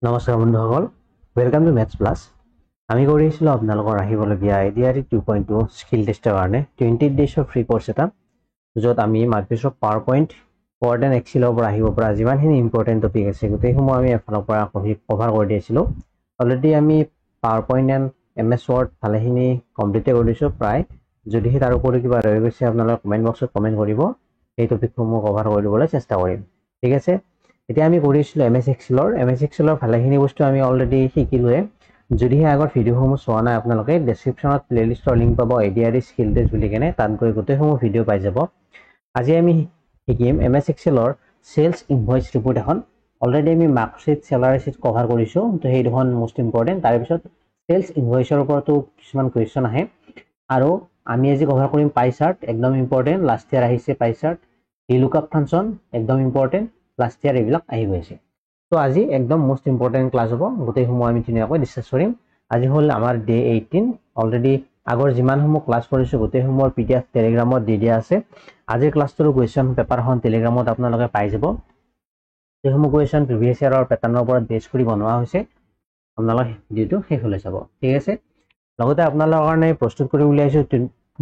নমস্কাৰ বন্ধুসকল, welcome to maths plus. আমি কৰি আছিলোঁ আপোনালোকৰ আহিবলগীয়া ADRE 2.2 স্কিল টেষ্টৰ কাৰণে 20 ডেজৰ ফ্ৰী কোৰ্চ এটা, য'ত আমি Microsoft PowerPoint, Word and এক্সেলৰ পৰা আহিব পৰা যিমানখিনি ইম্পৰ্টেণ্ট টপিক আছে গোটেইসমূহ আমি এফালৰ পৰা কভাৰ কৰি দিছিলোঁ। অলৰেডি আমি power point and MS word ভালেখিনি কমপ্লিটে কৰি দিছোঁ প্ৰায়। যদিহে তাৰ উপৰি কিবা ৰৈ গৈছে আপোনালোকে কমেণ্ট বক্সত কমেণ্ট কৰিব, সেই টপিকসমূহ কভাৰ কৰি দিবলৈ চেষ্টা কৰিম। ঠিক আছে, এতিয়া আমি কৰি আছিলোঁ MS এক্সেলৰ ভালেখিনি বস্তু আমি অলৰেডি শিকিলোৱে। যদিহে আগৰ ভিডিঅ'সমূহ চোৱা নাই আপোনালোকে ডেছক্ৰিপশ্যনত প্লেলিষ্টৰ লিংক পাব ADRE স্কিল টেষ্ট বুলি কেনে, তাত গৈ গোটেইসমূহ ভিডিঅ' পাই যাব। আজি আমি শিকিম MS এক্সেলৰ চেলছ ইনভইচ ৰিপৰ্ট এখন। অলৰেডি আমি মাৰ্কশ্বিট, চেলাৰী শ্বীট কভাৰ কৰিছোঁ, তো সেই দুখন মোষ্ট ইম্পৰ্টেণ্ট। তাৰপিছত চেলছ ইনভইচৰ ওপৰতো কিছুমান কুৱেশ্যন আহে, আৰু আমি আজি কভাৰ কৰিম পাই চাৰ্ট, একদম ইম্পৰ্টেণ্ট। লাষ্ট ইয়াৰ আহিছে পাই চাৰ্ট। VLOOKUP ফাংচন একদম ইম্পৰ্টেণ্ট, লাষ্ট ইয়াৰ এইবিলাক আহি গৈছে। তো আজি একদম মোষ্ট ইম্পৰ্টেণ্ট ক্লাছ হ'ব, গোটেইসমূহ আমি ধুনীয়াকৈ ডিছকাছ কৰিম। আজি হ'ল আমাৰ ডে 18। অলৰেডি আগৰ যিমানসমূহ ক্লাছ কৰিছোঁ গোটেইসমূহৰ PDF টেলিগ্ৰামত দি দিয়া আছে। আজিৰ ক্লাছটোৰ কুৱেশ্যন পেপাৰখন টেলিগ্ৰামত আপোনালোকে পাই যাব। সেইসমূহ কুৱেশ্যন প্ৰিভিয়াছ ইয়াৰৰ পেটাৰ্ণৰ ওপৰত বেছ কৰি বনোৱা হৈছে। আপোনালোকে ভিডিঅ'টো শেষলৈ চাব, ঠিক আছে। লগতে আপোনালোকৰ কাৰণে প্ৰস্তুত কৰি উলিয়াইছোঁ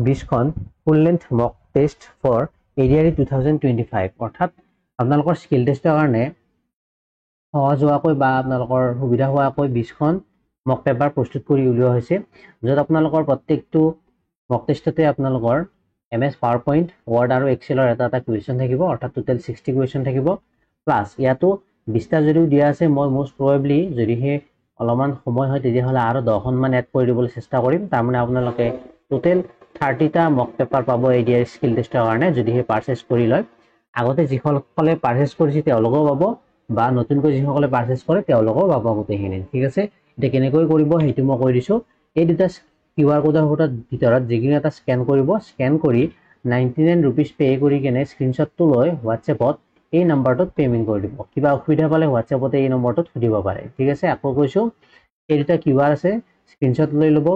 20খন full length mock test for ADRE 2025, অৰ্থাৎ আপোনালোকৰ স্কিল টেষ্টৰ কাৰণে সহজ হোৱাকৈ বা আপোনালোকৰ সুবিধা হোৱাকৈ 20খন মক পেপাৰ প্ৰস্তুত কৰি উলিওৱা হৈছে, য'ত আপোনালোকৰ প্ৰত্যেকটো মক টেষ্টতে আপোনালোকৰ MS পাৱাৰ পইণ্ট, ৱৰ্ড আৰু এক্সেলৰ এটা এটা কুৱেশ্যন থাকিব, অৰ্থাৎ টোটেল 60 কুৱেশ্যন থাকিব। প্লাছ ইয়াতো 20টা যদিও দিয়া আছে, মই মষ্ট প্ৰবেবলি যদিহে অলপমান সময় হয় তেতিয়াহ'লে আৰু 10খনমান এড কৰি দিবলৈ চেষ্টা কৰিম। তাৰমানে আপোনালোকে টোটেল 30টা মক পেপাৰ পাব ADRE স্কিল টেষ্টৰ কাৰণে, যদিহে পাৰচেছ কৰি লয়। আগতে যিসকলে পাৰচেছ কৰিছে তেওঁলোকেও পাব, বা নতুনকৈ যিসকলে পাৰচেছ কৰে তেওঁলোকেও পাব গোটেইখিনি, ঠিক আছে। এতিয়া কেনেকৈ কৰিব সেইটো মই কৈ দিছোঁ। এই দুটা QR কোডৰ ভিতৰত যিকোনো এটা স্কেন কৰিব, স্কেন কৰি 99 ৰুপিজ পে' কৰি কেনে স্ক্ৰীনশ্বটটো লৈ হোৱাটছএপত এই নাম্বাৰটোত পে'মেণ্ট কৰি দিব। কিবা অসুবিধা পালে হোৱাটছএপতে এই নম্বৰটোত সুধিব পাৰে, ঠিক আছে। আকৌ কৈছোঁ, এই দুটা QR আছে, স্ক্ৰীনশ্বট লৈ ল'ব,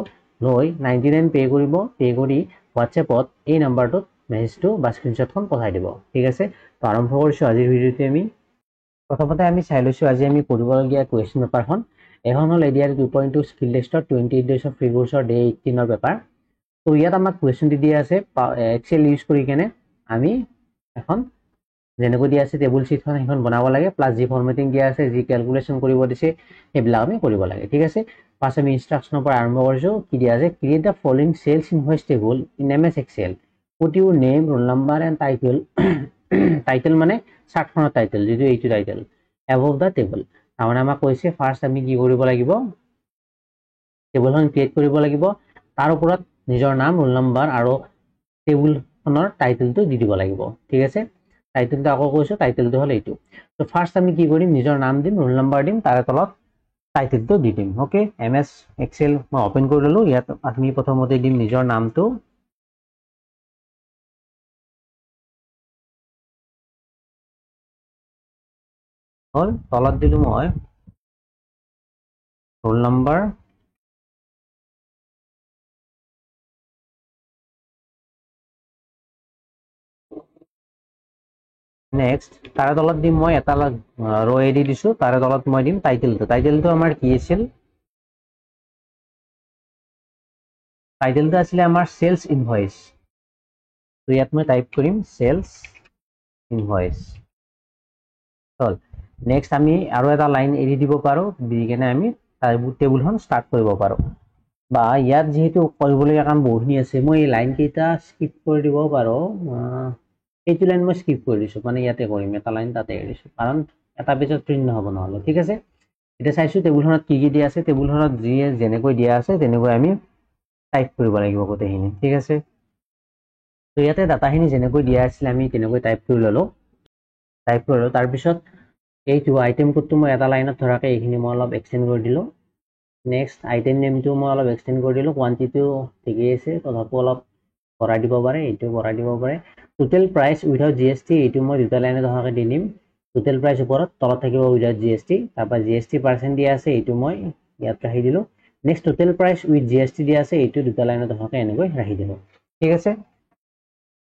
লৈ 99 পে' কৰিব, পে' কৰি হোৱাটছএপত এই নাম্বাৰটোত মেছেজটো বা স্ক্ৰীনশ্বটখন পঠাই দিব, ঠিক আছে। তো আৰম্ভ কৰিছোঁ আজিৰ ভিডিঅ'টো। আমি প্ৰথমতে আমি চাই লৈছোঁ আজি আমি কৰিবলগীয়া কুৱেশ্যন পেপাৰখন। এখন হ'ল ADRE 2.2 স্কিল টেষ্টৰ 20 ডেজৰ ফ্ৰী কোৰ্চৰ ডে 18ৰ পেপাৰ। তো ইয়াত আমাক কুৱেশ্যন দি দিয়া আছে, এক্সেল ইউজ কৰি কেনে আমি এখন যেনেকৈ দিয়া আছে টেবুল শ্বীটখন সেইখন বনাব লাগে, প্লাছ যি ফৰ্মেটিং দিয়া আছে, যি কেলকুলেশ্যন কৰিব দিছে সেইবিলাক আমি কৰিব লাগে, ঠিক আছে। ফাৰ্ষ্ট আমি ইনষ্ট্ৰাকশ্যনৰ পৰা আৰম্ভ কৰিছোঁ। কি দিয়া আছে? Create the following sales invoice table in MS Excel. Put your name, roll number and title, title মানে চাৰ্টখনৰ টাইটেল, যিটো এইটো টাইটেল, above the table। তাৰমানে আমাক কৈছে ফাৰ্ষ্ট আমি কি কৰিব লাগিব, টেবুলখন ক্ৰিয়েট কৰিব লাগিব, তাৰ ওপৰত নিজৰ নাম, ৰোল নাম্বাৰ আৰু টেবুলখনৰ টাইটেলটো দি দিব লাগিব, ঠিক আছে। টাইটেলটো আকৌ কৈছোঁ, টাইটেলটো হ'ল এইটো। তো ফাৰ্ষ্ট আমি কি কৰিম, নিজৰ নাম দিম, ৰোল নাম্বাৰ দিম, তাৰে তলত টাইটেলটো দি দিম। অ'কে, MS এক্সেল মই অপেন কৰি ল'লোঁ। ইয়াত আমি প্ৰথমতে দিম নিজৰ নামটো, হ'ল। তলত দিলোঁ মই ৰোল নাম্বাৰ, নেক্সট তাৰে তলত দিম মই এটা ৰ' এৰি দিছোঁ, তাৰে তলত মই দিম টাইটেলটো। টাইটেলটো আমাৰ কি আছিল? টাইটেলটো আছিলে আমাৰ চেলছ ইনভইচ। তো ইয়াত মই টাইপ কৰিম চেলছ ইনভইচ, হ'ল। নেক্সট আমি আৰু এটা লাইন এৰি দিব পাৰোঁ, দি কেনে আমি টেবুলখন ষ্টাৰ্ট কৰিব পাৰোঁ। বা ইয়াত যিহেতু কৰিবলগীয়া কাম বহুখিনি আছে, মই এই লাইন কেইটা স্কিপ কৰি দিব পাৰোঁ। এইটো লাইন মই স্কিপ কৰি দিছোঁ, মানে ইয়াতে কৰিম, এটা লাইন তাতে এৰি দিছোঁ, কাৰণ এটা পেজত প্ৰিণ্ট নহ'ব নহ'লে, ঠিক আছে। এতিয়া চাইছোঁ টেবুলখনত কি কি দিয়া আছে। টেবুলখনত যি যেনেকৈ দিয়া আছে তেনেকৈ আমি টাইপ কৰিব লাগিব গোটেইখিনি, ঠিক আছে। তো ইয়াতে ডাটাখিনি যেনেকৈ দিয়া আছিলে আমি তেনেকৈ টাইপ কৰি ল'লোঁ। তাৰপিছত এইটো আইটেম কোডটো মই এটা লাইনত ধৰাকৈ এইখিনি মই অলপ এক্সটেণ্ড কৰি দিলোঁ। নেক্সট আইটেম নেমটো মই অলপ এক্সটেণ্ড কৰি দিলোঁ। কোৱান্টিটিও ঠিকেই আছে, তথাপিও অলপ ভৰাই দিব পাৰে, এইটো ভৰাই দিব পাৰে। টোটেল প্ৰাইচ উইথাউট GST, এইটো মই দুটা লাইনত ধৰাকৈ দি দিম। টোটেল প্ৰাইচ ওপৰত, তলত থাকিব উইথাউট GST। তাৰপৰা GST পাৰ্চেণ্ট দিয়া আছে, এইটো মই ইয়াত ৰাখি দিলোঁ। Next total price with GST দিয়া আছে, এইটো দুটা লাইনত ধৰাকৈ এনেকৈ ৰাখি দিলোঁ, ঠিক আছে।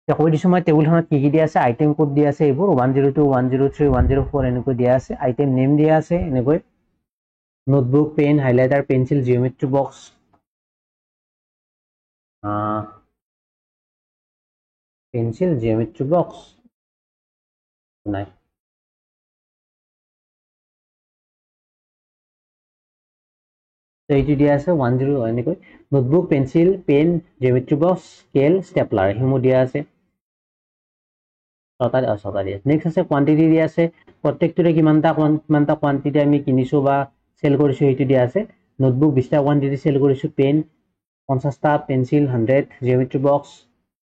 কৈ দিছোঁ মই টেবুলখনত কি কি দিয়া আছে, আইটেম কোড দিয়া আছে এইবোৰ 102, 103, 104 এনেকৈ দিয়া আছে। আইটেম নেম দিয়া আছে এনেকৈ, notebook pen highlighter pencil geometry box pencil geometry box নাই তো এইটো দিয়া আছে 10 এনেকৈ notebook pencil pen geometry box scale stapler হিমো দিয়া আছে ছটা দিয়া নেক্সট আছে কোয়ান্টিটি দিয়া আছে প্ৰত্যেকটোৰে কিমানটা কোয়ান্টিটি আমি কিনিছো বা সেল কৰিছো এইটো দিয়া আছে নোটবুক 20টা কোয়ান্টিটি সেল কৰিছো পেন 50টা পেন্সিল 100 জিওমেট্ৰি বক্স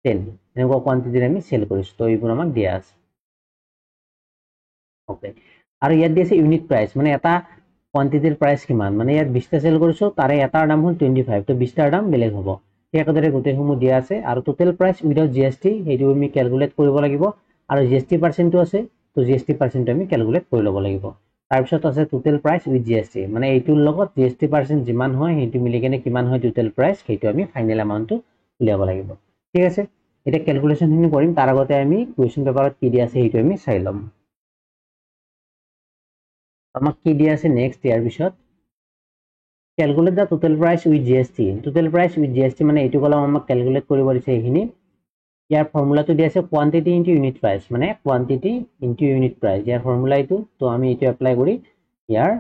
10 এনেকুৱা কোয়ান্টিটি আমি সেল কৰিছো তো এইবোৰ আমাক দিয়া আছে ওকে আৰু ইয়াত দিছে ইউনিট প্ৰাইস মানে এটা কোয়ান্টিটিৰ প্ৰাইস কিমান মানে ইয়াত 20টা সেল কৰিছো তাৰে এটাৰ দাম হ'ল 25 তো 20টাৰ দাম বেলেগ হ'ব একেদৰে গোটেইসমূহ দিয়া আছে আৰু টোটাল প্ৰাইস উইদাউট জিএসটি সেইটো আমি ক্যালকুলেট কৰিব লাগিব আৰু জিএসটি পাৰ্সেন্টটো আছে তো জিএসটি পাৰ্সেন্ট আমি ক্যালকুলেট কৰি ল'ব লাগিব তাৰ পিছত আছে টোটাল প্ৰাইস উইথ জিএসটি মানে এইটোৰ লগত জিএসটি পাৰ্সেন্ট যিমান হয় সেইটো মিলি কেনে কিমান হয় টোটাল প্ৰাইস সেইটো আমি ফাইনাল এমাউন্টটো উলিয়াব লাগিব ঠিক আছে এটা ক্যালকুলেশনখিনি কৰিম তাৰ আগতে আমি কোৱেশ্চন পেপাৰত কি দিয়া আছে সেইটো আমি চাই ল'ম আমাক কি দিয়া আছে নেক্সট ইয়াৰ পিছত calculate the total price with GST total price with GST মানে এইটো কলম আমাক ক্যালকুলেট কৰিব দিছে এইখিনি ইয়াৰ ফৰ্মুলাটো দিয়া আছে কোয়ান্টিটি ইনটু ইউনিট প্ৰাইস মানে কোয়ান্টিটি ইনটু ইউনিট প্ৰাইস ইয়াৰ ফৰ্মুলা এইটো তো আমি এইটো এপ্লাই কৰি ইয়াৰ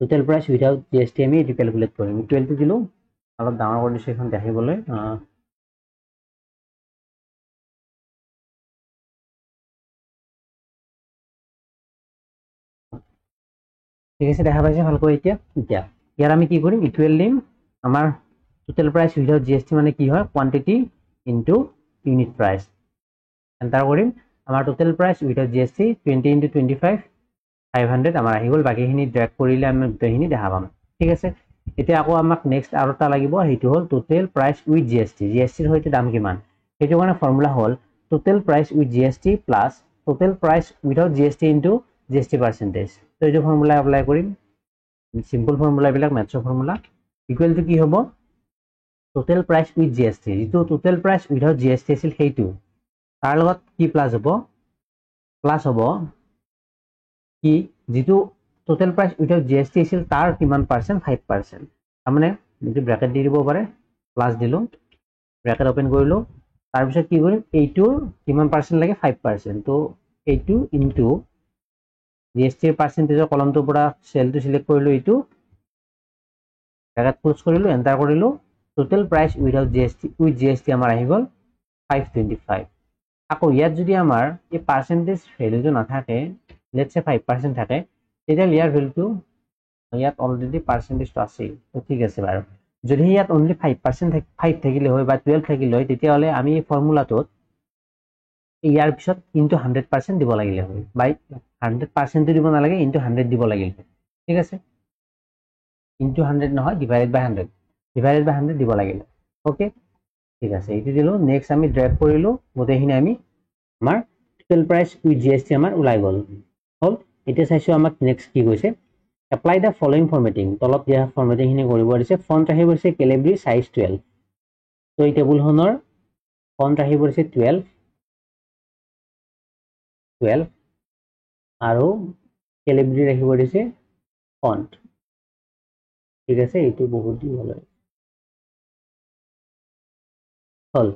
টোটাল প্ৰাইস উইদাউট জিএসটি আমি এইটো ক্যালকুলেট কৰিম ইকুৱেল টু দিলো অলপ ডাঙৰ কৰি দিছো এখন দেখিবলৈ ঠিক আছে দেখা পাইছে ভালকৈ এতিয়া ইয়াৰ আমি কি কৰিম ইকুৱেল দিম আমাৰ টোটাল প্ৰাইস উইদাউট জিএসটি মানে কি হয় quantity into unit price enter কৰিম আমাৰ total price without GST 20 into 25 500 আমাৰ আহি গ'ল বাকিখিনি ড্ৰেগ কৰিলে আমি গোটেইখিনি দেখা পাম ঠিক আছে এতিয়া আকৌ আমাক নেক্সট আৰু এটা লাগিব সেইটো হ'ল টোটাল প্ৰাইস উইথ জিএসটি জিএসটিৰ সৈতে দাম কিমান সেইটো কাৰণে ফৰ্মুলা হ'ল total price with GST plus total price without GST into GST percentage তো এইটো ফৰ্মুলা এপ্লাই কৰিম সিম্পল ফৰ্মুলা বিলাক ম্যাথছৰ ফৰ্মুলা ইকুৱেল টু কি হ'ব টোটাল প্ৰাইস উইথ জিএসটি যেটো টোটাল প্ৰাইস উইদাউট জিএসটি আছিল সেইটো তাৰ লগত কি প্লাস হ'ব কি যেটো টোটাল প্ৰাইস উইদাউট জিএসটি আছিল তাৰ কিমান পাৰ্সেন্ট 5% মানে যেটো ব্ৰ্যাকেট দি দিব পাৰে প্লাস দিলো ব্ৰ্যাকেট ওপেন কৰিলো তাৰ পিছত কি কৰিম এইটোৰ কিমান পাৰ্সেন্ট লাগে 5% তো এইটো ইনটু জিএসটি পাৰ্সেন্টেজৰ কলমটোৰ পৰা সেলটো সিলেক্ট কৰিলো এইটো ব্ৰ্যাকেট ক্লোজ কৰিলো এন্টাৰ কৰিলো total price without GST with GST আমাৰ আহি গ'ল 525 আকৌ ইয়াত যদি আমাৰ এই পাৰ্সেন্টেজ ভ্যালুটো নাথাকে লেটস সে 5% থাকে তেতিয়া ইয়াৰ ভ্যালুটো ইয়াত অলৰেডি পাৰ্সেন্টেজটো আছে তো ঠিক আছে বাৰু যদি ইয়াত অনলি 5% 5 থাকিলে হয় বা 12 থাকিলে হয় তেতিয়া হলে আমি এই ফৰ্মুলাটোত ইয়াৰ পিছত ইনটু 100% দিব লাগিলে হয় বাই 100% দিব নালাগে ইনটু 100 দিব লাগিল ঠিক আছে ইনটু 100 নহয় ডিভাইডেড বাই 100 দিব লাগিল ওকে ঠিক আছে এইটো দিলো নেক্সট আমি ড্ৰেগ কৰিলো গোটেইখিনি আমি আমাৰ টোটাল প্ৰাইস উইথ জিএসটি আমাৰ ওলাই গ'ল হল এতিয়া চাইছো আমাক নেক্সট কি কৈছে এপ্লাই দা ফলোইং ফৰমেটিং তলত দিয়া ফৰমেটিংখিনি কৰিব দিছে ফন্ট আহিব দিছে কেলিব্ৰি সাইজ 12 তো এই টেবুলখনৰ ফন্ট আহিব দিছে 12 আৰু কেলিব্ৰি ৰাখিব দিছে ফন্ট ঠিক আছে এইটো বহুত দীঘল হয় হল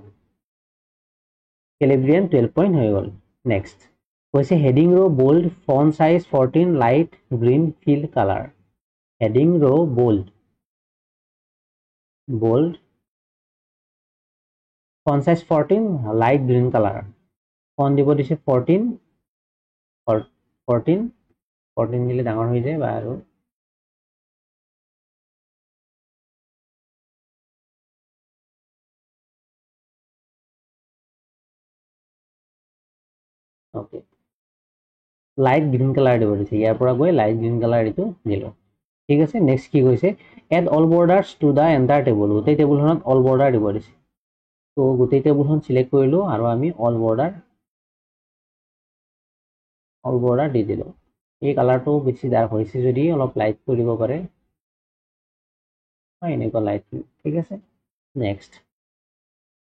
কেলিব্ৰিয়ান 12 পইণ্ট হৈ গ'ল নেক্সট কৈছে heading row bold font size 14 light green fill colour heading row bold font size 14 light green colour font দিব দিছে 14 দিলে ডাঙৰ হৈ যায় বা আৰু ওকে লাইট গ্ৰীন কালাৰ দিব দিছে ইয়াৰ পৰা গৈ লাইট গ্ৰীন কালাৰ এইটো দিলো ঠিক আছে নেক্সট কি কৈছে add all borders to the entire table গোটেই টেবুলখনত অল বৰ্ডাৰ দিব দিছে তো গোটেই টেবুলখন সিলেক্ট কৰিলো আৰু আমি অল বৰ্ডাৰ দি দিলো এই কালাৰটো বেছি ডাৰ্ক হৈছে যদি অলপ লাইট কৰিব পাৰে হয় এনেকুৱা লাইট ঠিক আছে নেক্সট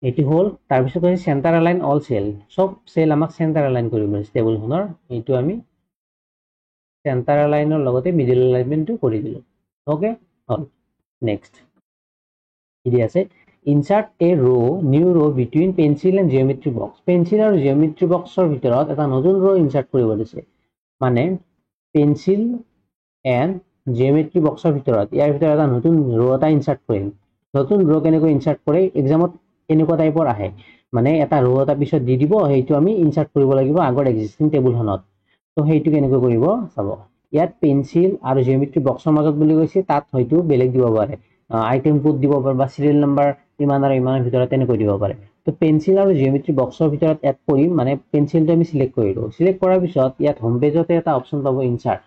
এটি হল তাৰ পিছত কৈছে সেন্টাৰ এলাইন অল সেল সব সেল আমাক সেন্টাৰ এলাইন কৰিব দিছে টেবুলখনৰ এইটো আমি সেন্টাৰ এলাইনৰ লগতে মিডল এলাইনমেন্টটো কৰি দিলো ওকে নেক্সট কি দি আছে ইনসাৰ্ট এ row new row between pencil and geometry box pencil আৰু জিওমেট্ৰি বক্সৰ ভিতৰত এটা নতুন ৰো ইনসাৰ্ট কৰিব দিছে মানে পেন্সিল এন্ড জিওমেট্ৰি বক্সৰ ভিতৰত ইয়াৰ ভিতৰত এটা নতুন ৰো এটা ইনসাৰ্ট কৰিম নতুন ৰো কেনেকৈ ইনসাৰ্ট কৰে এক্সামত কেনেকুৱা টাইপৰ আহে মানে এটা ৰো এটা পিছত দি দিব সেইটো আমি ইনসাৰ্ট কৰিব লাগিব আগৰ এক্সিস্টিং টেবুলখনত তো সেইটো কেনেকৈ কৰিব চাব ইয়াত পেন্সিল আৰু জিওমেট্ৰি বক্সৰ মাজত বুলি কৈছে তাত হয়তো বেলেগ দিব পাৰে আইটেম কোড দিব পাৰে বা সিৰিয়াল নাম্বাৰ ইমান আৰু ইমানৰ ভিতৰত তেনেকৈ দিব পাৰে তো পেন্সিল আৰু জিওমেট্ৰি বক্সৰ ভিতৰত এড কৰিম মানে পেন্সিলটো আমি সিলেক্ট কৰিলো সিলেক্ট কৰাৰ পিছত ইয়াত হোম পেজতে এটা অপচন পাব ইনসাৰ্ট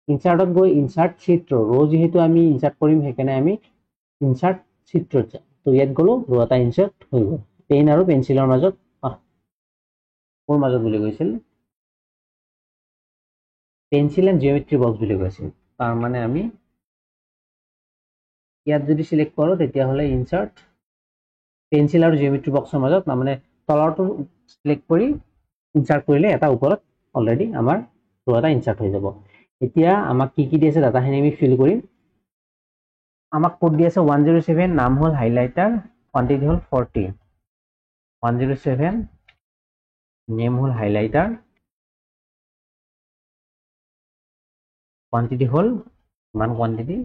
ইনসাৰ্টত গৈ ইনসাৰ্ট চিত্ৰ ৰো যেহেতু আমি ইনসাৰ্ট কৰিম সেইকাৰণে আমি ইনসাৰ্ট চিত্ৰত যাম তো ইয়াত গলো ৰো এটা ইনসাৰ্ট হৈ গ'ল পেন আৰু পেন্সিলৰ মাজত কোৰ মাজত বুলি কৈছিল পেন্সিল এন্ড জিওমেট্ৰি বক্স বুলি কৈছিল তাৰ মানে আমি ইয়াত যদি সিলেক্ট কৰো তেতিয়া হলে ইনসাৰ্ট পেন্সিল আৰু জিওমেট্ৰি বক্সৰ মাজত মানে তলৰটো সিলেক্ট কৰি ইনসাৰ্ট কৰিলে এটা ওপৰত অলৰেডি আমাৰ ৰো এটা ইনসার্ট হৈ যাব এতিয়া আমাক কি দি আছে ডাটাখিনি আমি ফিল কৰিম আমাক কোড দি আছে 107 নাম হল হাইলাইটাৰ কোয়ান্টিটি হল 40 107 নেম হল হাইলাইটাৰ কোয়ান্টিটি হল মান কোয়ান্টিটি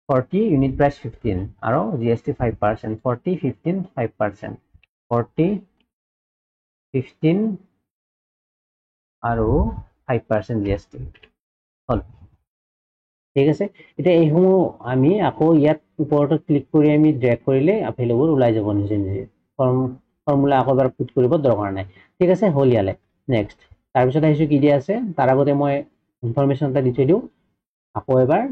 40 unit price 15 আৰু GST 5% 40 15 5% 40 15 আৰু 5% GST হল ঠিক আছে এটা এই সমূহ আমি আকৌ ইয়াত ওপৰত ক্লিক কৰি আমি ড্ৰেগ কৰিলে available ওলাই যাব নিজে নিজে ফৰ্মুলা আকৌ এবাৰ পুট কৰিব দৰকাৰ নাই ঠিক আছে হল ইয়ালে নেক্সট তাৰ পিছত আহিছো কি দি আছে তাৰ আগতে মই ইনফৰমেশন এটা দি থৈ দিও আকৌ এবাৰ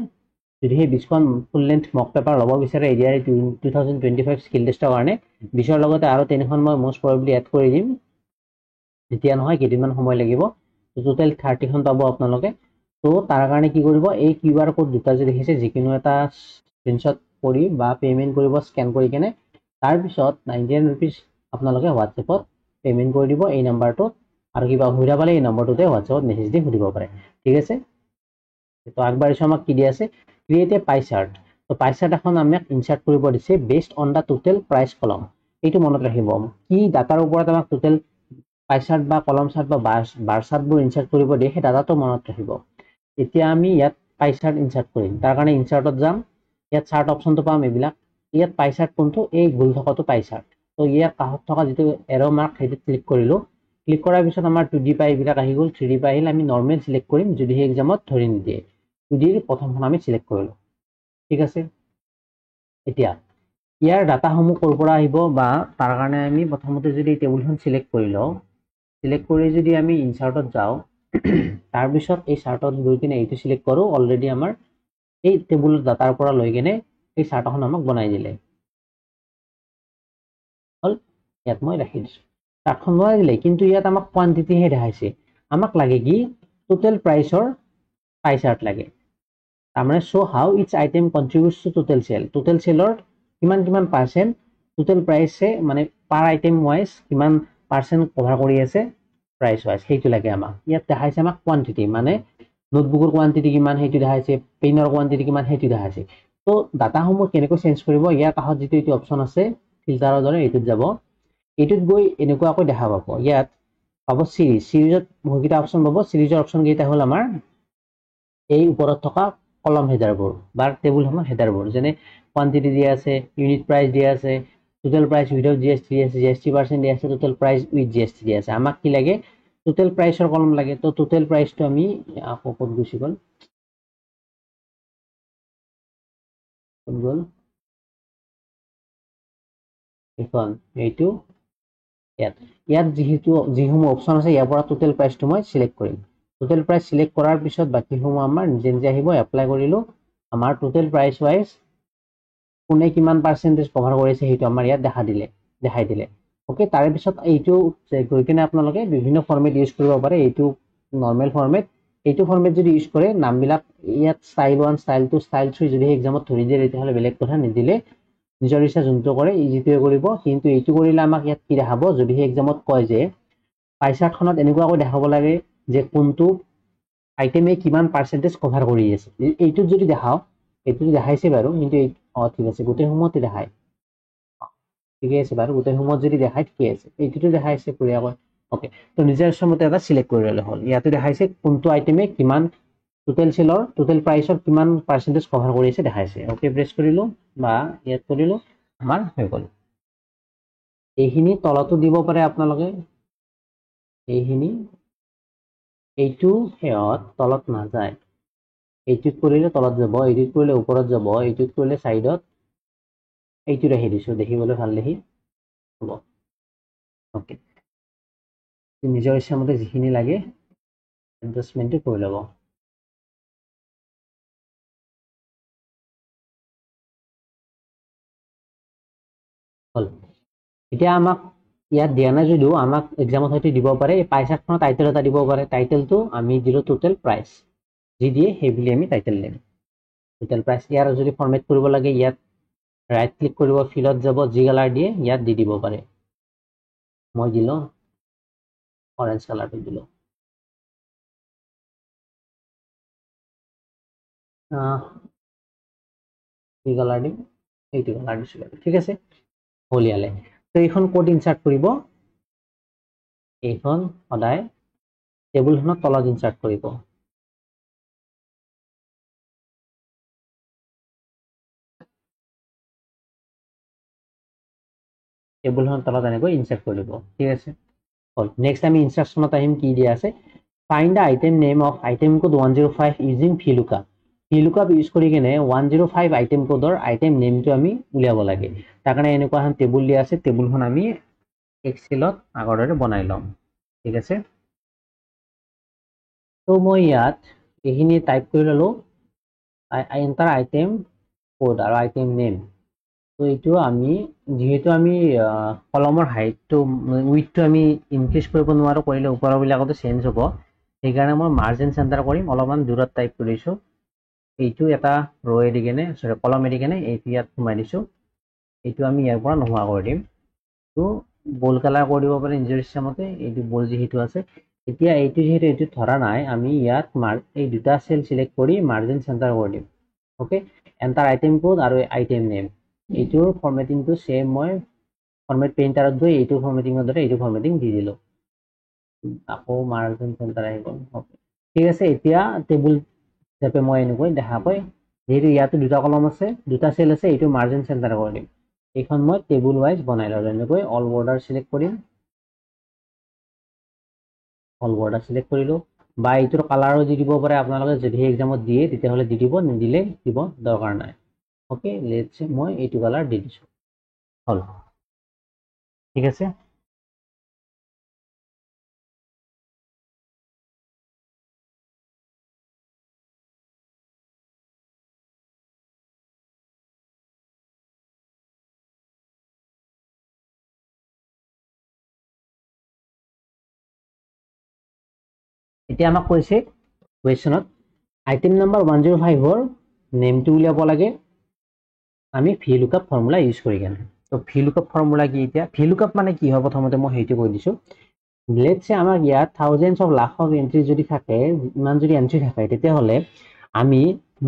যদি হে 20খন ফুল লেন্থ মক পেপাৰ লব বিচাৰে এডিআৰ 2025 স্কিল টেষ্টৰ কাৰণে 20ৰ লগতে আৰু 3খন মই মোস্ট প্ৰবাবলি এড কৰি দিম এতিয়া নহয় কেইদিনমান সময় লাগিব টোটাল 30খন পাব আপোনালোকে তো তাৰ কাৰণে কি কৰিব এই কিউআৰ কোড দুটা যে দেখিছে যিকিনো এটা স্ক্ৰিনশ্বট কৰি বা পেমেন্ট কৰিব স্ক্যান কৰি কেনে তাৰ পিছত 99 रुपीस আপোনালোকে WhatsApp-ত পেমেন্ট কৰি দিব এই নাম্বাৰটো আৰু কিবা অসুবিধা পালে এই নম্বৰটোতে WhatsApp-ত মেছেজ দি সুধিব পাৰে ঠিক আছে তো আগবাঢ়িছো আমাক কি দি আছে ক্ৰিয়েট এ পাই চাৰ্ট তো পাই চাৰ্ট এখন আমাক ইনসাৰ্ট কৰিব দিছে based on the total price কলম এইটো মনত ৰাখিব কি ডাটাৰ ওপৰত আমাক টোটাল পাই চাৰ্ট বা কলম চাৰ্ট বা বাৰ চাৰ্টবোৰ ইনসাৰ্ট কৰিব দিয়ে সেই ডাটাটো মনত ৰাখিব এতিয়া আমি ইয়াত পাই চাৰ্ট ইনসাৰ্ট কৰিম তাৰ কাৰণে ইনসাৰ্টত যাম ইয়াত চাৰ্ট অপশনটো পাম এইবিলাক ইয়াত পাই চাৰ্ট কোনটো এই গোল থকাটো পাই চাৰ্ট তো ইয়াত কাষত থকা যেটো এৰো মাৰ্ক সেইটো ক্লিক কৰিলো ক্লিক কৰাৰ পিছত আমাৰ 2D পাই এইবিলাক আহি গল 3D পাই আহিল আমি নৰমাল সিলেক্ট কৰিম যদি হে এক্সামত ধৰি নিদিয়ে 2D প্ৰথমখন আমি সিলেক্ট কৰিলো ঠিক আছে এতিয়া ইয়াৰ ডাটা সমূহ কৰ পৰা আহিব বা তাৰ কাৰণে আমি প্ৰথমতে যদি টেবুলখন সিলেক্ট কৰি লও সিলেক্ট কৰি যদি আমি ইনসাৰ্টত যাও তাৰ পিছত এই চাৰ্টত গৈ কিনে এইটো সিলেক্ট কৰো অলৰেডি আমাৰ এই টেবুলৰ ডাটাৰ পৰা লৈ কিনে এই চাৰ্টখন আমাক বনাই দিলে হল ইয়াত মই ৰাখি দিছো চাৰ্টখন বনাই দিলে কিন্তু ইয়াত আমাক কোয়ান্টিটি হে দেখাইছে আমাক লাগে কি টোটাল প্ৰাইসৰ পাই চাৰ্ট লাগে তাৰমানে শো হাউ ইচ আইটেম কন্ট্ৰিবিউটস টু টোটাল সেলৰ কিমান পাৰ্সেন্ট টোটাল প্ৰাইসে মানে পাৰ আইটেম ওয়াইজ কিমান পাৰ্সেন্ট কভাৰ কৰি আছে প্ৰাইস ওয়াইজ সেইটো লাগে আমাক ইয়াত দেখাইছে আমাক কোয়ান্টিটি মানে নোটবুকৰ কোয়ান্টিটি কিমান সেইটো দেখাইছে পেনৰ কোয়ান্টিটি কিমান সেইটো দেখাইছে তো ডাটা সমূহ কেনেকৈ চেঞ্জ কৰিব ইয়াৰ কাষত যেটো এইটো অপচন আছে ফিল্টাৰৰ দৰে এইটোত যাব এইটোত গৈ এনেকুৱাকৈ দেখা পাব ইয়াত পাব সিৰিজত বহুকিটা অপচন পাব সিৰিজৰ অপচন কেইটা হল আমাৰ এই ওপৰত থকা কলম হেডাৰবোৰ বা টেবুলসমূহ হেডাৰবোৰ যেনে কোয়ান্টিটি দিয়া আছে ইউনিট প্ৰাইস দিয়া আছে টোটাল প্ৰাইস উইথআউট জিএসটি দিয়া আছে জিএসটি পাৰ্সেন্ট দিয়া আছে টোটাল প্ৰাইস উইথ জিএসটি দিয়া আছে আমাক কি লাগে টোটাল প্ৰাইসৰ কলম লাগে তো টোটাল প্ৰাইসটো আমি আকৌ কোড গুছি গল এখন এইটো ইয়াত যিসমূহ অপচন আছে ইয়াৰ পৰা টোটাল প্ৰাইসটো মই সিলেক্ট কৰিম টোটাল প্ৰাইস সিলেক্ট কৰাৰ পিছত বাকিসমূহ আমাৰ নিজে নিজে আহিব এপ্লাই কৰিলো আমাৰ টোটাল প্ৰাইস ওয়াইজ কোনে কিমান পাৰ্সেন্টেজ কভাৰ কৰিছে সেইটো আমাৰ ইয়াত দেখাই দিলে ওকে তাৰ পিছত এইটো গৈ কিনে আপোনালোকে বিভিন্ন ফৰমেট ইউজ কৰিব পাৰে এইটো নৰমাল ফৰমেট এইটো ফৰমেট যদি ইউজ কৰে নামবিলাক ইয়াত স্টাইল 1 স্টাইল 2 স্টাইল 3 যদি এক্সামত ধৰি দিয়ে তেতিয়াহলে বেলেগ কথা নিদিলে নিজৰ ইচ্ছা যোনটো কৰে ইজিটোৱে কৰিব কিন্তু এইটো কৰিলে আমাক ইয়াত কি দেখাব যদি এক্সামত কয় যে পাই চাৰ্টখনত এনেকুৱাকৈ দেখাব লাগে যে কোনটো আইটেমে কিমান পাৰ্সেন্টেজ কভাৰ কৰি আছে এইটো যদি দেখাও এইটো দেখাইছে বাৰু, কিন্তু ঠিক আছে, গোটেই সময়তে দেখায়, ঠিকে আছে বাৰু, গোটেই সময়ত যদি দেখায় ঠিকে আছে, এইটোতো দেখাইছে পুৰীয়াকৈ। অ'কে, তো নিজৰ ইচ্ছামতে এটা চিলেক্ট কৰি ল'লে হ'ল। ইয়াতে দেখাইছে কোনটো আইটেমে কিমান টোটেল সেলৰ টোটেল প্ৰাইচৰ কিমান পাৰ্চেন্টেজ কভাৰ কৰি আছে দেখাইছে। অ'কে প্ৰেছ কৰিলো বা ইয়াত কৰিলো, আমাৰ হৈ গ'ল। এইখিনি তলতো দিব পাৰে আপোনালোকে, এইখিনি, এইটো সেহত তলত নাযায়, এইটোত কৰিলে তলত যাব, এইটোত কৰিলে ওপৰত যাব, এইটোত কৰিলে সাইডত, এইটো ৰাখি দিছো দেখিবলৈ ভাল দেখি হ'ব। অ'কে, নিজৰ ইচ্ছামতে যিখিনি লাগে এডজাষ্টমেন্টটো কৰি ল'ব। হ'ল। এতিয়া আমাক ইয়াত দিয়া নাই যদিও আমাক এক্সামত হয়তো দিব পাৰে, পাইচাখনৰ টাইটেল এটা দিব পাৰে, টাইটেলটো আমি দিলো টোটেল প্ৰাইচ, যি দিয়ে সেই বুলি আমি টাইটেল দিম টোটেল প্ৰাইচ। ইয়াৰ যদি ফৰমেট কৰিব লাগে ইয়াত ৰাইট ক্লিক কৰিব, ফিলত যাব, যি কালাৰ দিয়ে ইয়াত দি দিব পাৰে। মই দিলো অৰেঞ্জ কালাৰটো দিলো। কি কালাৰ দিম, এইটো কালাৰ দিছিলো, ঠিক আছে, হ'ল ইয়ালে। তো এইখন ক'ত ইনচাৰ্ট কৰিব, এইখন সদায় টেবুলখনৰ তলত ইনচাৰ্ট কৰিব। টেবুলখনৰ তলত এনেকৈ ইনচাৰ্ট কৰিব, ঠিক আছে, হ'ল। নেক্সট আমি ইনষ্ট্ৰাকশ্যনত আহিম, কি দিয়া আছে, find the item name of item code 105 using VLOOKUP। VLOOKUP use কৰি কিনে 105 আইটেম কোডৰ আইটেম নেমটো আমি উলিয়াব লাগে। তাৰ কাৰণে এনেকুৱা এখন টেবুল দিয়া আছে, টেবুলখন আমি এক্সেলত আগৰ দৰে বনাই ল'ম, ঠিক আছে। তো মই ইয়াত এইখিনি টাইপ কৰি ল'লো, এণ্টাৰ আইটেম কোড আৰু আইটেম নেম। তো এইটো আমি যেহেতু আমি কলমৰ হাইটটো উইথটো আমি ইনক্ৰিজ কৰিব নোৱাৰো, কৰিলে ওপৰবিলাকতো চেঞ্জ হ'ব, সেইকাৰণে মই মাৰ্জিন চেণ্টাৰ কৰিম, অলপমান দূৰত টাইপ কৰিছো, এইটো এটা ৰ' এৰি কেনে কলম এৰি কেনে এইটো ইয়াত সোমাই দিছো, এইটো আমি ইয়াৰ পৰা নোহোৱা কৰি দিম। তো বল কালাৰ কৰি দিব পাৰে নিজৰ ইচ্ছামতে, এইটো বল যিহেতু আছে। এতিয়া এইটো যিহেতু এইটো ধৰা নাই, আমি ইয়াত এই দুটা চেল চিলেক্ট কৰি মাৰ্জিন চেণ্টাৰ কৰি দিম। অ'কে, এণ্টাৰ আইটেম কোড আৰু আইটেম নেম, এইটোৰ ফৰ্মেটিংটো সেম, মই ফৰ্মেট পেইণ্টাৰত গৈ এইটো ফৰ্মেটিঙৰ দৰে এইটো ফৰ্মেটিং দি দিলো, আকৌ মাৰ্জিন চেণ্টাৰ আহি গ'ল। ঠিক আছে, এতিয়া টেবুল হিচাপে মই এনেকৈ দেখা পাই, যিহেতু ইয়াতো দুটা কলম আছে, দুটা চেল আছে, এইটো মাৰ্জিন চেণ্টাৰ কৰি দিম। এইখন মই টেবুল ৱাইজ বনাই লওঁ, এনেকৈ অল বৰ্ডাৰ চিলেক্ট কৰিম, অল বৰ্ডাৰ চিলেক্ট কৰিলো, বা এইটোৰ কালাৰো দি দিব পাৰে আপোনালোকে, যদি এক্সামত দিয়ে তেতিয়াহ'লে দি দিব, নিদিলে দিব দৰকাৰ নাই। অ'কে, লেটছ মই এইটো কালাৰ দি দিছো, হ'ল, ঠিক আছে। এতিয়া আমাক কৈছে কুৱেশ্যনত আইটেম নাম্বাৰ 105ৰ নেমটো উলিয়াব লাগে আমি VLOOKUP ফৰ্মুলা ইউজ কৰি কেনে। তো VLOOKUP ফৰ্মুলা কি, এতিয়া VLOOKUP মানে কি হয় প্ৰথমতে মই সেইটো কৈ দিছো। লেটছ সে আমাৰ ইয়াত thousands of lakh of entry যদি থাকে, ইমান যদি এন্ট্ৰি থাকে, তেতিয়াহ'লে আমি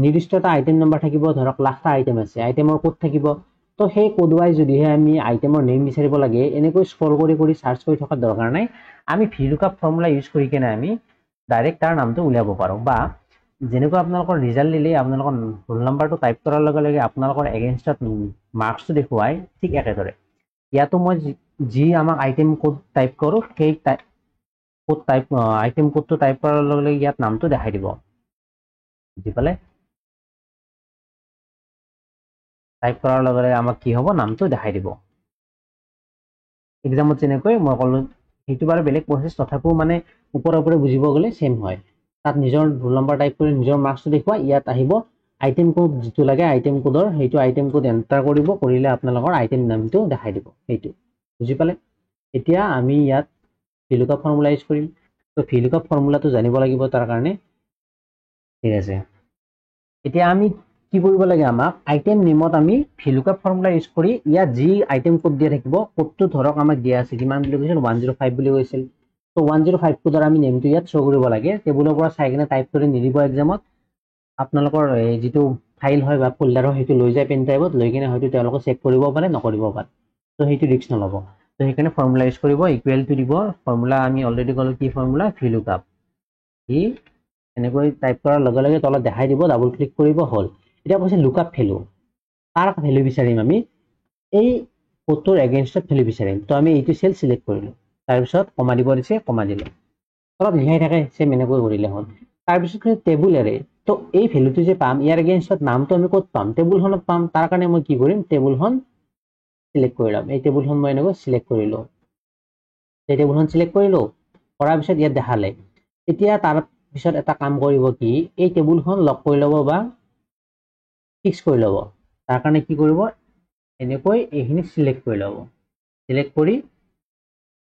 নিৰ্দিষ্ট এটা আইটেম নাম্বাৰ থাকিব, ধৰক লাখটা আইটেম আছে, আইটেমৰ কোড থাকিব। তো সেই কোড ৱাইজ যদিহে আমি আইটেমৰ নেম বিচাৰিব লাগে, এনেকৈ স্ক্ৰল কৰি কৰি চাৰ্চ কৰি থকাৰ দৰকাৰ নাই, আমি VLOOKUP ফৰ্মুলা ইউজ কৰি কেনে আমি ডাইৰেক্ট তাৰ নামটো উলিয়াব পাৰো। বা যেনেকৈ আপোনালোকৰ ৰিজাল্ট দিলে আপোনালোকৰ ৰোল নাম্বাৰটো টাইপ কৰাৰ লগে লগে আপোনালোকৰ এগেইনষ্টত মাৰ্কছটো দেখুৱাই, ঠিক একেদৰে ইয়াতো মই যি আমাক আইটেম কোড টাইপ কৰোঁ, সেই কোড টাইপ আইটেম কোডটো টাইপ কৰাৰ লগে লগে ইয়াত নামটো দেখাই দিব, বুজি পালে? টাইপ কৰাৰ লগে লগে আমাক কি হ'ব, নামটো দেখাই দিব। এক্সামত যেনেকৈ মই ক'লো, সেইটো বাৰু বেলেগ প্ৰচেছ, তথাপিও মানে ওপৰে ওপৰে বুজিব গ'লে চেম হয়। তাত নিজৰ ৰোল নাম্বাৰ টাইপ কৰি নিজৰ মাৰ্কছটো দেখুৱাই, ইয়াত আহিব আইটেম কোড যিটো লাগে আইটেম কোডৰ, সেইটো আইটেম কোড এণ্টাৰ কৰিব, কৰিলে আপোনালোকৰ আইটেম নামটো দেখাই দিব, সেইটো বুজি পালে? এতিয়া আমি ইয়াত VLOOKUP ফৰ্মুলা ইউজ কৰিম। তো VLOOKUP ফৰ্মুলাটো জানিব লাগিব তাৰ কাৰণে, ঠিক আছে। এতিয়া আমি কি কৰিব লাগে, আমাক আইটেম নেমত আমি VLOOKUP ফৰ্মুলা ইউজ কৰি ইয়াত যি আইটেম কোড দিয়া থাকিব, কোডটো ধৰক আমাক দিয়া আছে, কিমান বুলি কৈছিল, 105 বুলি কৈছিল। তো 105 কোডৰ আমি নেমটো ইয়াত শ্ব' কৰিব লাগে, টেবুলৰ পৰা চাই কিনে টাইপ কৰি নিদিব এক্সামত। আপোনালোকৰ যিটো ফাইল হয় বা ফোল্ডাৰ হয় সেইটো লৈ যায় পেন ড্ৰাইভত লৈ কিনে হয়তো তেওঁলোকে চেক কৰিব পাৰে নকৰিব পাৰে তো সেইটো ৰিস্ক নল'ব তো সেইকাৰণে ফৰ্মুলা ইউজ কৰিব ইকুৱেল টু দিব ফৰ্মুলা আমি অলৰেডি ক'লো কি ফৰ্মুলা VLOOKUP ই এনেকৈ টাইপ কৰাৰ লগে লগে তলত দেখাই দিব ডাবল ক্লিক কৰিব হ'ল এতিয়া কৈছে লুকআপ ভ্যালু তাৰ ভ্যালু বিচাৰিম আমি এই কোডটোৰ এগেইনষ্টত ভ্যালু বিচাৰিম তো আমি এইটো সেল সিলেক্ট কৰিলো তাৰ পিছত কমা দিব দিছে কমা দিলো অলপ লিখাই থাকে সেম এনেকৈ কৰিলে হ'ল তাৰ পিছত টেবুল এৰে তো এই ভ্যালুটো যে পাম ইয়াৰ এগেইনষ্টত নামটো আমি ক'ত পাম টেবুলখনত পাম তাৰ কাৰণে মই কি কৰিম টেবুলখন সিলেক্ট কৰি ল'ম এই টেবুলখন মই এনেকৈ সিলেক্ট কৰিলো এই টেবুলখন সিলেক্ট কৰিলো কৰাৰ পিছত ইয়াত দেখালে এতিয়া তাৰ পিছত এটা কাম কৰিব কি এই টেবুলখন লক কৰি ল'ব বা ফিক্স কৰি ল'ব তাৰ কাৰণে কি কৰিব এনেকৈ এইখিনি সিলেক্ট কৰি ল'ব সিলেক্ট কৰি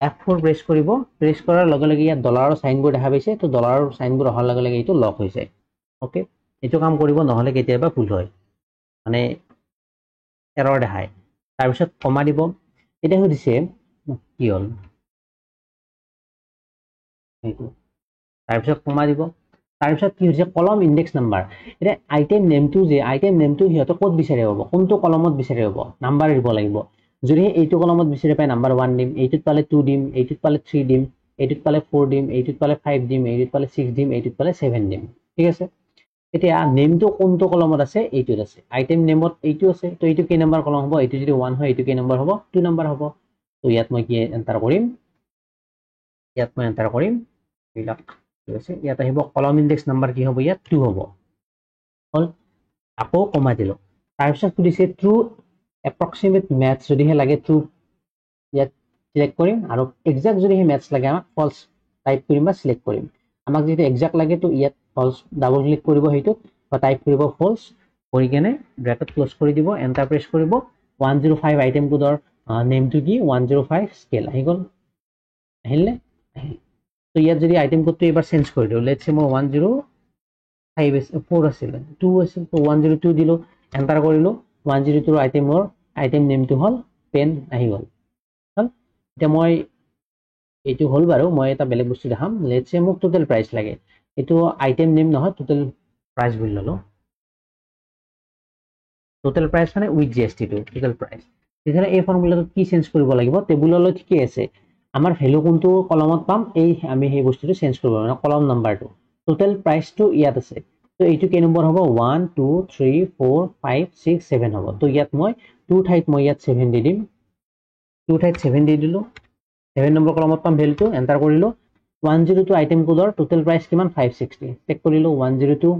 F4 প্ৰেছ কৰিব প্ৰেছ কৰাৰ লগে লগে ইয়াত ডলাৰৰ সাইনবোৰ দেখা পাইছে তো ডলাৰৰ সাইনবোৰ অহাৰ লগে লগে এইটো লক হৈ যায় ওকে এইটো কাম কৰিব নহলে কেতিয়াবা ভুল হয় মানে এৰৰ দেখায় তাৰ পিছত কমা দিব এটা সুধিছে কি হ'ল এইটো তাৰ পিছত কমা দিব তাৰ পিছত কি হৈছে কলম ইনডেক্স নাম্বাৰ এটা আইটেম নেমটো যে আইটেম নেমটো হিয়তে ক'ত বিচাৰি হ'ব কোনটো কলমত বিচাৰি হ'ব নাম্বাৰ দিব লাগিব যদি এইটো কলমত বিচাৰি পায় নাম্বাৰ 1 দিম এইটোত পালে 2 দিম এইটোত পালে 3 দিম এইটোত পালে 4 দিম এইটোত পালে 5 দিম এইটোত পালে 6 দিম এইটোত পালে 7 দিম ঠিক আছে এতিয়া নেমটো কোনটো কলমত আছে এইটোত আছে আইটেম নেমত এইটো আছে তো এইটো কি নাম্বাৰ কলম হ'ব এইটো যদি 1 হয় এইটো কি নাম্বাৰ হ'ব 2 নাম্বাৰ হ'ব তো ইয়াত মই কি এন্টাৰ কৰিম ইয়াত মই এন্টাৰ কৰিম এইবিলাক ঠিক আছে ইয়াত আহিব কলম ইনডেক্স নাম্বাৰ কি হ'ব ইয়াত 2 হ'ব হল আকৌ কমা দিলো তাৰ পিছত সুধিছে ট্ৰু এপ্ৰক্সিমেট মেথছ যদিহে লাগে ট্ৰু ইয়াত সিলেক্ট কৰিম আৰু এক্সাক্ট যদি হে মেথছ লাগে আমাক ফলছ টাইপ কৰিম বা সিলেক্ট কৰিম আমাক যদি এক্সাক্ট লাগে তো ইয়াত ফলছ ডাবল ক্লিক কৰিব হেইটো বা টাইপ কৰিব ফলছ কৰি কেনে ব্ৰেকেট ক্লোজ কৰি দিব এন্টাৰ প্ৰেছ কৰিব 105 আইটেম কোডৰ নেমটো কি 105 স্কেল আহি গ'ল আহিলে তো ইয়াত যদি আইটেম কোডটো এবাৰ চেঞ্জ কৰি দিও লেটস সে মই 105 আছিল 2 আছিল তো 102 দিলো এন্টাৰ কৰিলো 102 আইটেম নেমটো হল পেন আহি গ'ল হল এতিয়া মই এইটো হল বাৰু মই এটা বেলেগ বস্তু দেখাম লেটস সে মোক টোটাল প্ৰাইস লাগে এইটো আইটেম নেম নহয় টোটাল প্ৰাইস বুলি ললো টোটাল প্ৰাইস মানে উইথ জিএসটি টো টোটাল প্ৰাইস তেতিয়াহ'লে এই ফৰ্মুলাটো কি চেঞ্জ কৰিব লাগিব টেবুললৈ ঠিকই আছে আমাৰ ভ্যালু কোনটো কলমত পাম এই আমি সেই বস্তুটো চেঞ্জ কৰিব মানে কলম নাম্বাৰটো টোটাল প্ৰাইসটো ইয়াত আছে তো এইটো কি নম্বৰ হ'ব 1 2 3 4 5 6 7 হ'ব তো ইয়াত মই 2 ঠাইত মই ইয়াত 7 দি দিম 2 ঠাইত 7 দি দিলো 7 নম্বৰ কলমত পাম ভ্যালুটো এন্টাৰ কৰিলো 102 আইটেম কোডৰ টোটাল প্ৰাইস কিমান 560 চেক কৰিলো 102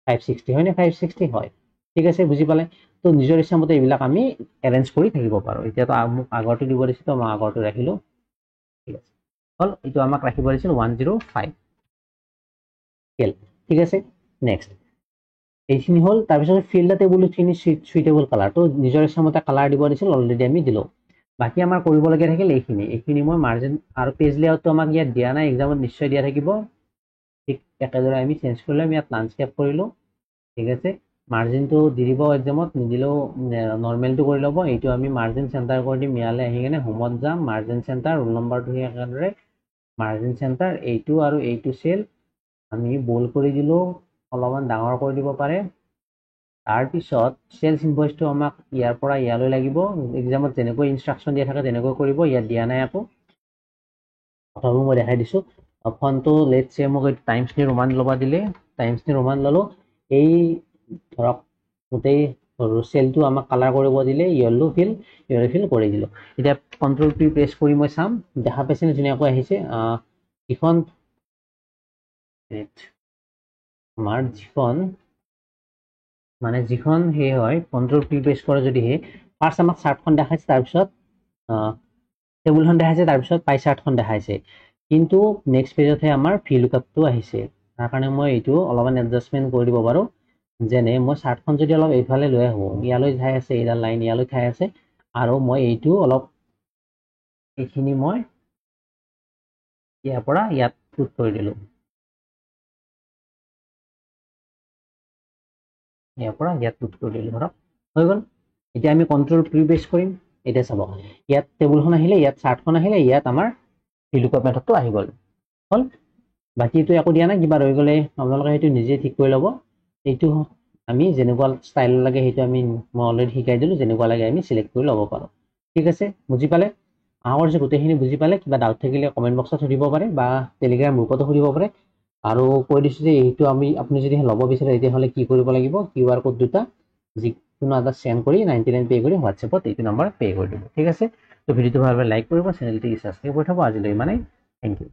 560 হয়নে 560 হয় ঠিক আছে বুজি পালে তো নিজৰ ইচ্ছামতে এইবিলাক আমি এৰেঞ্জ কৰি থাকিব পাৰো এতিয়া তো মোক আগৰটো দিব দিছে তো মই আগৰটো ৰাখিলো ঠিক আছে হল এইটো আমাক ৰাখিব দিছিল 105 স্কেল ঠিক আছে নেক্সট এইখিনি হল তাৰ পিছত feel da table with any suitable colour তো নিজৰ ইচ্ছামতে কালাৰ দিব দিছিল অলৰেডি আমি দিলো বাকি আমাৰ কৰিব লগা থাকিল এইখিনি মই মাৰ্জিন আৰু পেজ লেআউটটো আমাক ইয়াত দিয়া নাই এক্সামত নিশ্চয় দিয়া থাকিব ঠিক একেদৰে আমি চেঞ্জ কৰিলো আমি ইয়াত ল্যান্ডস্কেপ কৰিলো ঠিক আছে মাৰ্জিনটো দি দিব এক্সামত নিদিলেও নৰ্মেলটো কৰি ল'ব এইটো আমি মাৰ্জিন চেণ্টাৰ কৰি দিম ইয়ালে আহি কিনে হোমত যাম মাৰ্জিন চেণ্টাৰ ৰোল নম্বৰটো একেদৰে মাৰ্জিন চেণ্টাৰ এইটো আৰু এইটো সেল আমি বোল্ড কৰি দিলো অলপমান ডাঙৰ কৰি দিব পাৰে তাৰ পিছত সেলস ইনভয়েসটো আমাক ইয়াৰ পৰা ইয়ালৈ লাগিব এক্সামত যেনেকৈ ইনস্ট্ৰাকশন দিয়া থাকে তেনেকৈ কৰিব ইয়াত দিয়া নাই আকৌ কথাটো মই দেখাই দিছো ফন্টটো লেটস সে মোক টাইমছ নিউ ৰোমান লবা দিলে টাইমছ নিউ ৰোমান ললো এই ধৰক গোটেই সেলটো আমাক কালাৰ কৰিব দিলে ইয়েলো ফিল কৰি দিলো এতিয়া কন্ট্ৰোল পি প্ৰেছ কৰি মই চাম দেখা পাইছে নে ধুনীয়াকৈ আহিছে ইখন আমাৰ যিখন মানে যিখন হে হয় কন্ট্ৰোল পি প্ৰেছ কৰে যদি হে ফাৰ্স্ট আমাক চাৰ্টখন দেখাইছে তাৰ পিছত টেবুলখন দেখাইছে তাৰ পিছত পাই চাৰ্টখন দেখাইছে কিন্তু নেক্সট পেজতহে আমাৰ VLOOKUPটো আহিছে তাৰ কাৰণে মই এইটো অলপমান এডজাষ্টমেন্ট কৰি দিব পাৰো যেনে মই চাৰ্টখন যদি অলপ এইফালে লৈ আহো ইয়ালৈ ঠাই আছে এইডাল লাইন ইয়ালৈ ঠাই আছে আৰু মই এইটো অলপ এইখিনি মই ইয়াৰ পৰা ইয়াত পুট কৰি দিলো ইয়াৰ পৰা ইয়াত পুট কৰি দিলো ধৰক হৈ গ'ল এতিয়া আমি কন্ট্ৰোল পি প্ৰেছ কৰিম এতিয়া চাব ইয়াত টেবুলখন আহিলে ইয়াত চাৰ্টখন আহিলে ইয়াত আমাৰ VLOOKUP মেথডটো আহি গ'ল হল বাকি এইটো একো দিয়া নাই কিবা ৰৈ গ'লে আপোনালোকে সেইটো নিজে ঠিক কৰি ল'ব এইটো আমি যেনেকুৱা ষ্টাইল লাগে সেইটো আমি মই অলৰেডি শিকাই দিলোঁ, যেনেকুৱা লাগে আমি চিলেক্ট কৰি ল'ব পাৰোঁ। ঠিক আছে, বুজি পালে? আশা কৰিছোঁ গোটেইখিনি বুজি পালে। কিবা ডাউট থাকিলে কমেণ্ট বক্সত সুধিব পাৰে বা টেলিগ্ৰাম গ্ৰুপতো সুধিব পাৰে। আৰু কৈ দিছোঁ যে এইটো আপুনি যদি ল'ব বিচাৰে তেতিয়াহ'লে কি কৰিব লাগিব, QR কোড দুটা যিকোনো এটা চেণ্ড কৰি 99 পে' কৰি হোৱাটছএপত এইটো নম্বৰ পে' কৰি দিব। ঠিক আছে, তো ভিডিঅ'টো ভাল পালে লাইক কৰিব, চেনেলটি ছাবস্ক্ৰাইব কৰি থ'ব। আজিলৈ ইমানেই, থেংক ইউ।